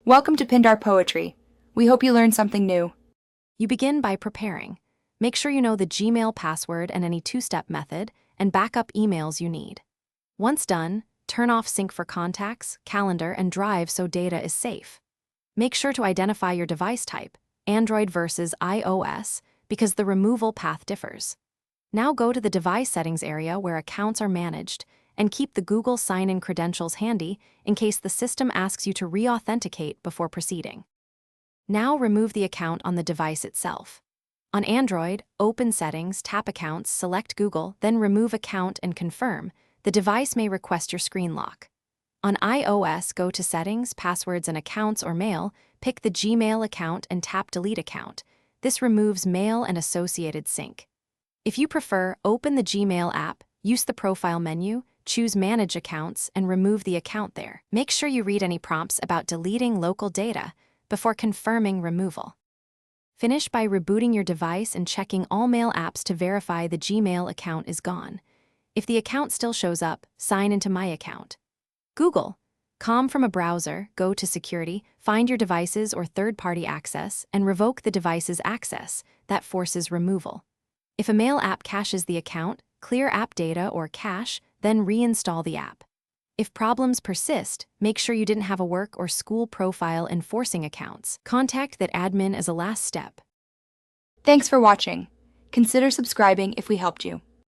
Welcome to Pindar Poetry. We hope you learned something new. You begin by preparing. Make sure you know the Gmail password and any two-step method, and backup emails you need. Once done, turn off sync for contacts, calendar, and drive so data is safe. Make sure to identify your device type, Android versus iOS, because the removal path differs. Now go to the device settings area where accounts are managed, and keep the Google sign-in credentials handy in case the system asks you to re-authenticate before proceeding. Now remove the account on the device itself. On Android, open Settings, tap Accounts, select Google, then remove Account and confirm. The device may request your screen lock. On iOS, go to Settings, Passwords and Accounts or Mail, pick the Gmail account and tap Delete Account. This removes mail and associated sync. If you prefer, open the Gmail app, use the Profile menu, choose Manage Accounts, and remove the account there. Make sure you read any prompts about deleting local data before confirming removal. Finish by rebooting your device and checking all mail apps to verify the Gmail account is gone. If the account still shows up, sign into My Account. Google. From a browser, go to Security, find your devices or third-party access, and revoke the device's access. That forces removal. If a mail app caches the account, clear app data or cache, then reinstall the app. If problems persist, make sure you didn't have a work or school profile enforcing accounts. Contact that admin as a last step. Thanks for watching. Consider subscribing if we helped you.